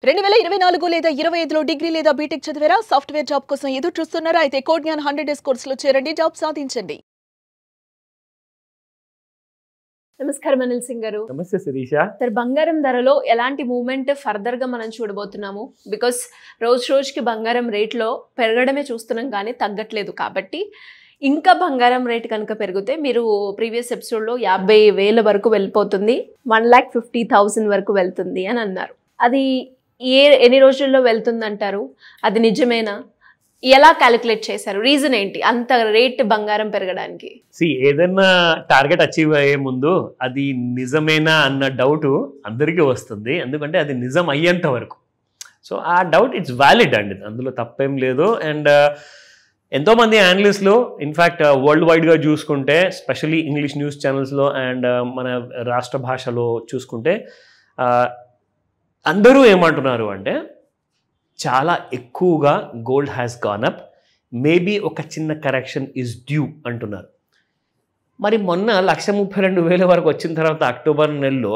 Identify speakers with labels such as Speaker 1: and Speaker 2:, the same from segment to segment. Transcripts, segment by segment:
Speaker 1: 2024 లేదా 25లో డిగ్రీ లేదా బీటెక్ చదివారా? సాఫ్ట్వేర్ జాబ్ కోసం ఎదురు చూస్తున్నారా? అయితే కోడ్ జ్ఞాన్ 100 డేస్ కోర్సులో చేరండి, జాబ్ సాధించండి. నమస్కారం అనిల్ సింగ్ గారు.
Speaker 2: నమస్తే శిరీష.
Speaker 1: సార్, బంగారం ధరలో ఎలాంటి మూవ్మెంట్ ఫర్దర్ గా మనం చూడబోతున్నాము? బికాస్ రోజుకి బంగారం రేట్లో పెరగడమే చూస్తున్నాం కానీ తగ్గట్లేదు. కాబట్టి ఇంకా బంగారం రేట్ కనుక పెరిగితే, మీరు ప్రీవియస్ ఎపిసోడ్లో 50,000 వరకు వెళ్ళిపోతుంది, 1,50,000 వరకు వెళ్తుంది అని అన్నారు. అది ఎన్ని రోజుల్లో వెళ్తుందంటారు? అది నిజమేనా? ఎలా క్యాలిక్యులేట్ చేశారు? రీజన్ ఏంటి అంత రేట్ బంగారం పెరగడానికి?
Speaker 2: ఏదైనా టార్గెట్ అచీవ్ అయ్యే ముందు అది నిజమేనా అన్న డౌట్ అందరికీ వస్తుంది, ఎందుకంటే అది నిజం అయ్యేంత వరకు. సో ఆ డౌట్ ఇట్స్ వ్యాలిడ్ అండి, అందులో తప్పేం లేదు. అండ్ ఎంతోమంది అనలిస్టులు ఇన్ఫ్యాక్ట్ వరల్డ్ వైడ్గా చూసుకుంటే, స్పెషల్లీ ఇంగ్లీష్ న్యూస్ ఛానల్స్లో అండ్ మన రాష్ట్ర భాషలో చూసుకుంటే అందరూ ఏమంటున్నారు అంటే, చాలా ఎక్కువగా gold has gone up, maybe ఒక చిన్న కరెక్షన్ ఈజ్ డ్యూ అంటున్నారు. మరి మొన్న 1,32,000 వరకు వచ్చిన తర్వాత అక్టోబర్ నెలలో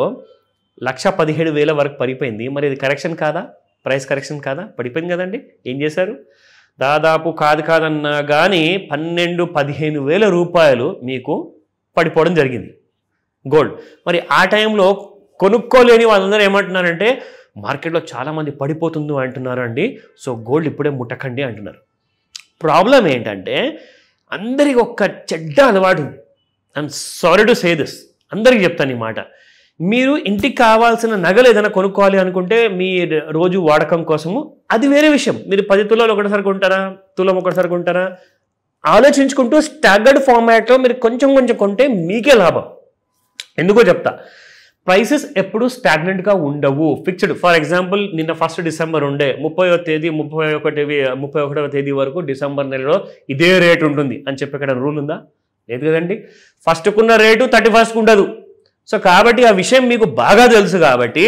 Speaker 2: 1,17,000 వరకు పడిపోయింది. మరి ఇది కరెక్షన్ కాదా? ప్రైస్ కరెక్షన్ కాదా? పడిపోయింది కదండి. ఏం చేశారు? దాదాపు కాదన్నా కానీ 12,000-15,000 రూపాయలు మీకు పడిపోవడం జరిగింది గోల్డ్. మరి ఆ టైంలో కొనుక్కోలేని వాళ్ళందరూ ఏమంటున్నారంటే, మార్కెట్లో చాలామంది పడిపోతుంది అంటున్నారు అండి, సో గోల్డ్ ఇప్పుడే ముట్టకండి అంటున్నారు. ప్రాబ్లం ఏంటంటే, అందరికి ఒక్క చెడ్డ అలవాటు. I'm sorry to say this, అందరికి చెప్తాను ఈ మాట. మీరు ఇంటికి కావాల్సిన నగలు ఏదైనా కొనుక్కోవాలి అనుకుంటే, మీ రోజు వాడకం కోసము, అది వేరే విషయం. మీరు 10 తులాలు ఒకటిసారి కొంటారా, తులం ఒకటిసారి కొంటారా, ఆలోచించుకుంటూ స్టాగర్డ్ ఫార్మాట్లో మీరు కొంచెం కొంటే మీకే లాభం. ఎందుకో చెప్తా. ప్రైసెస్ ఎప్పుడు స్టాగ్నెంట్గా ఉండవు, ఫిక్స్డ్. ఫర్ ఎగ్జాంపుల్, నిన్న 1 డిసెంబర్ ఉండే, 31వ తేదీ వరకు డిసెంబర్ నెలలో ఇదే రేట్ ఉంటుంది అని చెప్పి ఇక్కడ రూల్ ఉందా? లేదు కదండి. ఫస్ట్కున్న రేటు 31st ఉండదు. సో కాబట్టి ఆ విషయం మీకు బాగా తెలుసు కాబట్టి,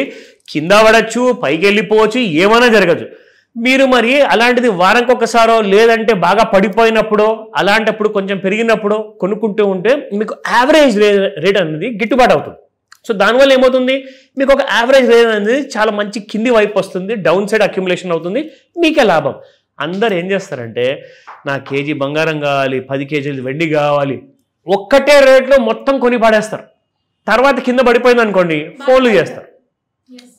Speaker 2: కింద పడచ్చు, పైకి వెళ్ళిపోవచ్చు, ఏమైనా జరగచ్చు. మీరు మరి అలాంటిది వారానికి ఒకసారో లేదంటే బాగా పడిపోయినప్పుడు, అలాంటప్పుడు కొంచెం పెరిగినప్పుడు కొనుక్కుంటూ ఉంటే మీకు యావరేజ్ రేట్ అనేది గిట్టుబాటు అవుతుంది. సో దానివల్ల ఏమవుతుంది, మీకు ఒక యావరేజ్ రేట్ అనేది చాలా మంచి కింది వైపు వస్తుంది, డౌన్ సైడ్ అక్యుములేషన్ అవుతుంది, మీకే లాభం. అందరు ఏం చేస్తారంటే, నా కేజీ బంగారం కావాలి, 10 కేజీలు వెండి కావాలి, ఒక్కటే రేట్లో మొత్తం కొని పాడేస్తారు. తర్వాత కింద పడిపోయింది అనుకోండి, ఫోన్లు చేస్తారు.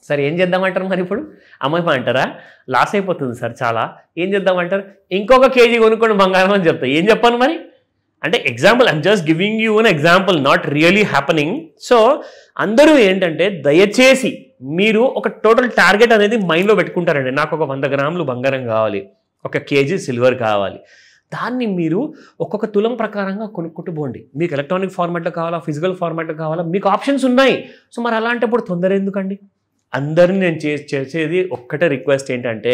Speaker 2: సరే ఏం చేద్దామంటారు మరి? ఇప్పుడు అమ్మాయి అంటారా, లాస్ అయిపోతుంది సార్ చాలా, ఏం చేద్దామంటారు? ఇంకొక కేజీ కొనుక్కోండి బంగారం అని చెప్తా. ఏం చెప్పాను మరి? అంటే example, I'm just giving you an example, not really happening. So అందరూ ఏంటంటే, దయచేసి మీరు ఒక టోటల్ టార్గెట్ అనేది మైండ్లో పెట్టుకుంటారండి. నాకు ఒక 100 గ్రాములు బంగారం కావాలి, 1 కేజీ సిల్వర్ కావాలి. దాన్ని మీరు ఒక్కొక్క తులం ప్రకారంగా కొనుక్కుంటూ పోండి. మీకు ఎలక్ట్రానిక్ ఫార్మాట్లో కావాలా, ఫిజికల్ ఫార్మాట్లో కావాలా, మీకు ఆప్షన్స్ ఉన్నాయి. సో మరి అలాంటప్పుడు తొందర ఎందుకండి? అందరినీ నేను చేసేది ఒక్కటే రిక్వెస్ట్ ఏంటంటే,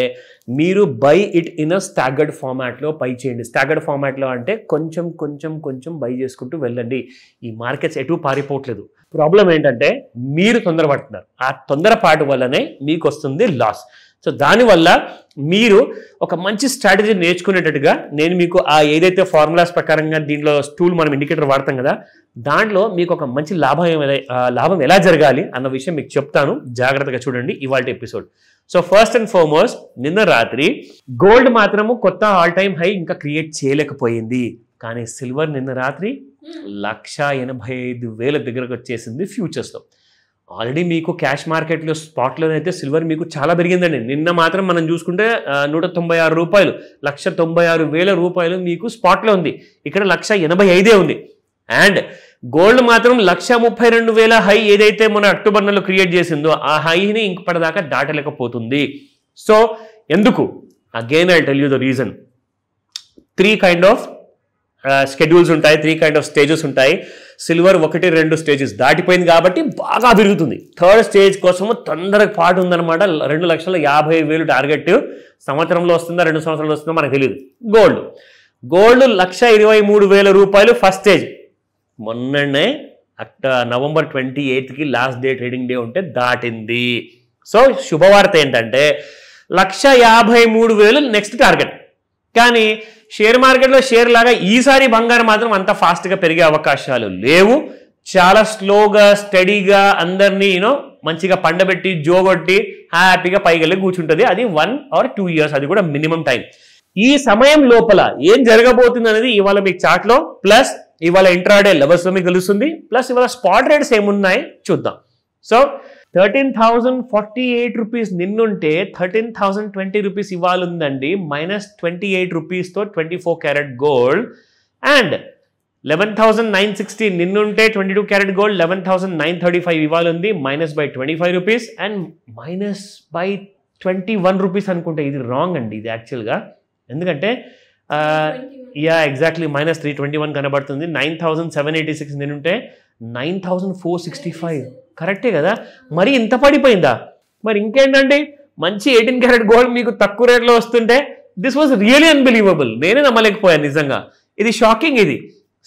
Speaker 2: మీరు by it in a staggered ఫార్మాట్లో బై చేయండి. స్టాగర్డ్ ఫార్మాట్లో అంటే కొంచెం బై చేసుకుంటూ వెళ్ళండి. ఈ మార్కెట్స్ ఎటు పారిపోవట్లేదు. ప్రాబ్లం ఏంటంటే, మీరు తొందరపడుతున్నారు. ఆ తొందరపాటు వల్లనే మీకు వస్తుంది లాస్. సో దానివల్ల మీరు ఒక మంచి స్ట్రాటజీ నేర్చుకునేటట్టుగా నేను మీకు ఆ ఏదైతే ఫార్ములాస్ ప్రకారంగా దీంట్లో స్టూల్ మనం ఇండికేటర్ వాడతాం కదా, దాంట్లో మీకు ఒక మంచి లాభం ఎలా జరగాలి అన్న విషయం మీకు చెప్తాను. జాగ్రత్తగా చూడండి ఇవాళ episode. So first and foremost, నిన్న రాత్రి గోల్డ్ మాత్రము కొత్త ఆల్ టైమ్ హై ఇంకా క్రియేట్ చేయలేకపోయింది. కానీ సిల్వర్ నిన్న రాత్రి 1,85,000 దగ్గరకు వచ్చేసింది ఫ్యూచర్స్లో. ఆల్రెడీ మీకు క్యాష్ మార్కెట్లో స్పాట్లోనైతే సిల్వర్ మీకు చాలా పెరిగిందండి. నిన్న మాత్రం మనం చూసుకుంటే 196 రూపాయలు, 1,96,000 రూపాయలు మీకు స్పాట్లో ఉంది. ఇక్కడ 1,85,000 ఉంది. అండ్ గోల్డ్ మాత్రం 1,32,000 హై ఏదైతే మన అక్టోబర్ నెలలో క్రియేట్ చేసిందో, ఆ హైని ఇంకపటిదాకా దాటలేకపోతుంది. సో ఎందుకు? Again I tell you the reason. 3 kind of schedules ఉంటాయి, 3 కైండ్ ఆఫ్ స్టేజెస్ ఉంటాయి. సిల్వర్ 1-2 స్టేజెస్ దాటిపోయింది కాబట్టి బాగా పెరుగుతుంది. 3rd స్టేజ్ కోసము తొందరగా పాటు ఉందన్నమాట. 2,50,000 టార్గెట్ సంవత్సరంలో వస్తుందా 2 సంవత్సరాలు వస్తుందో మనకు తెలియదు. గోల్డ్ 1,23,000 రూపాయలు ఫస్ట్ స్టేజ్. మొన్ననే నవంబర్ 28కి లాస్ట్ డే, ట్రేడింగ్ డే ఉంటే దాటింది. సో శుభవార్త ఏంటంటే 1,53,000 నెక్స్ట్ టార్గెట్. కానీ షేర్ మార్కెట్లో షేర్ లాగా ఈసారి బంగారం మాత్రం అంత ఫాస్ట్గా పెరిగే అవకాశాలు లేవు. చాలా స్లోగా స్టడీగా అందరినీ మంచిగా పండబెట్టి జోగొట్టి హ్యాపీగా పైకి వెళ్ళి కూర్చుంటుంది. అది 1 or 2 years, అది కూడా మినిమం టైం. ఈ సమయం లోపల ఏం జరగబోతుంది అనేది ఇవాళ మీకు చార్ట్ లో, ప్లస్ ఇవాళ ఇంట్రాడే లెవెల్స్ లో మీకు తెలుస్తుంది, ప్లస్ ఇవాళ స్పాట్ రేట్స్ ఏమున్నాయి చూద్దాం. సో 13,048 రూపీస్ నిన్నుంటే 13,020 రూపీస్ ఇవాళ ఉందండి, -28 రూపీస్తో 24 carat gold. And 11,960 నిన్నుంటే 22 carat gold 11,935 ఇవాళ ఉంది, -25 రూపీస్ అండ్ -21 రూపీస్ అనుకుంటే. ఇది రాంగ్ అండి, ఇది యాక్చువల్గా. ఎందుకంటే ఎగ్జాక్ట్లీ -321 కనబడుతుంది. 9,786 నిన్నుంటే 9,465 కరెక్టే కదా. మరి ఇంత పడిపోయిందా? మరి ఇంకేంటండి, మంచి 18 క్యారెట్ గోల్డ్ మీకు తక్కువ రేట్లో వస్తుంటే దిస్ వాజ్ రియలీ అన్బిలీవబుల్. నేనే నమ్మలేకపోయాను నిజంగా. ఇది షాకింగ్ ఇది.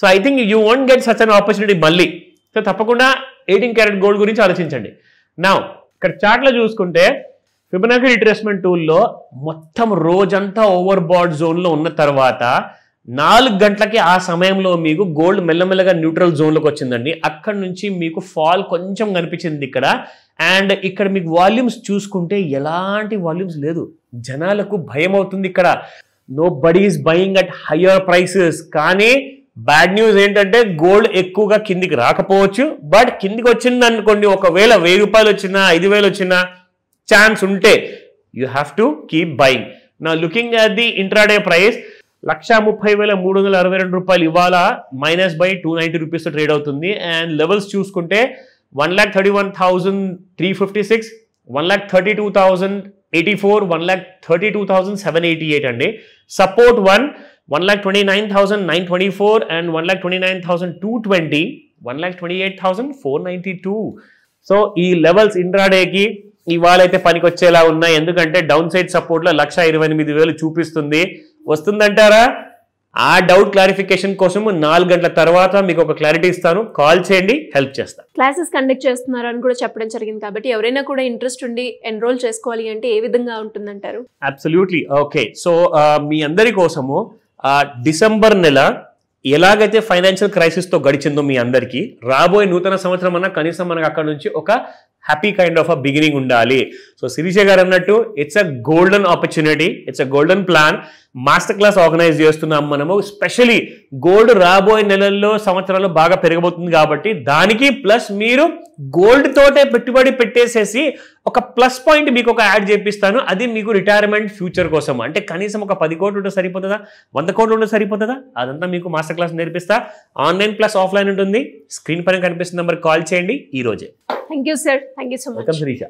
Speaker 2: So I think you won't get such an opportunity మళ్ళీ. సో తప్పకుండా 18 క్యారెట్ గోల్డ్ గురించి ఆలోచించండి. నా ఇక్కడ చార్ట్లో చూసుకుంటే ఫిబొనాకీ రిట్రేస్మెంట్ టూల్లో మొత్తం రోజంతా ఓవర్ బాడ్ జోన్లో ఉన్న తర్వాత 4 గంటలకి ఆ సమయంలో మీకు గోల్డ్ మెల్లమెల్లగా న్యూట్రల్ జోన్లోకి వచ్చిందండి. అక్కడ నుంచి మీకు ఫాల్ కొంచెం కనిపించింది ఇక్కడ. అండ్ ఇక్కడ మీకు వాల్యూమ్స్ చూసుకుంటే ఎలాంటి వాల్యూమ్స్ లేదు. జనాలకు భయం అవుతుంది ఇక్కడ. Nobody is buying at higher prices. కానీ బ్యాడ్ న్యూస్ ఏంటంటే గోల్డ్ ఎక్కువగా కిందికి రాకపోవచ్చు. బట్ కిందికి వచ్చింది అనుకోండి, ఒకవేళ 1,000 రూపాయలు వచ్చినా 5,000 వచ్చినా ఛాన్స్ ఉంటే you have to keep buying. నా looking at the intraday price 1,30,362 రూపాయలు ఇవాళ -290 రూపీస్తో ట్రేడ్ అవుతుంది. అండ్ లెవెల్స్ చూసుకుంటే 1,31,356, 1,32,084, 1,32,788 అండి. Support 1,29,924 and 1,29,220, 1,28,492. సో ఈ లెవెల్స్ ఇంట్రాడేకి ఇవాళ అయితే పనికి వచ్చేలా ఉన్నాయి. ఎందుకంటే డౌన్ సైడ్ సపోర్ట్లో 1,28,000 చూపిస్తుంది. వస్తుందంటారా? ఆ డౌట్ క్లారిఫికేషన్ కోసం 4 గంటల తర్వాత మీకు ఒక క్లారిటీ ఇస్తాను. కాల్ చేయండి, హెల్ప్ చేస్తాను.
Speaker 1: క్లాసెస్ కండక్ట్ చేస్తున్నారు అని కూడా చెప్పడం జరిగింది కాబట్టి ఎవరైనా కూడా ఇంట్రెస్ట్ ఉండి ఎన్రోల్ చేసుకోవాలి అంటే ఏ విధంగా ఉంటుందంటారు? అబ్సల్యూట్లీ.
Speaker 2: ఓకే, సో మీ అందరి కోసము డిసెంబర్ నెల ఎలాగైతే ఫైనాన్షియల్ క్రైసిస్తో గడిచిందో మీ అందరికీ, రాబోయే నూతన సంవత్సరం అన్నా కనీసం మనకు అక్కడ నుంచి ఒక happy kind of a beginning ఉండాలి. సో శిరీష గారు అన్నట్టు it's a golden opportunity, it's a golden plan. Master class organise చేస్తున్నాం మనము. స్పెషలీ గోల్డ్ రాబోయే నెలల్లో సంవత్సరాల్లో బాగా పెరగబోతుంది కాబట్టి దానికి ప్లస్ మీరు గోల్డ్ తోటే పెట్టుబడి పెట్టేసేసి ఒక ప్లస్ పాయింట్ మీకు ఒక యాడ్ చేపిస్తాను. అది మీకు రిటైర్మెంట్ ఫ్యూచర్ కోసం. అంటే కనీసం ఒక 10 కోట్లు ఉంటే సరిపోతుందా, 100 కోట్లు ఉంటే సరిపోతుందా? అదంతా మీకు మాస్టర్ క్లాస్ నేర్పిస్తా. ఆన్లైన్ ప్లస్ ఆఫ్లైన్ ఉంటుంది. స్క్రీన్ పైన కనిపిస్తున్న నెంబర్ కాల్ చేయండి ఈ రోజే.
Speaker 1: Thank you sir. Thank you so much.
Speaker 2: Welcome Sirisha.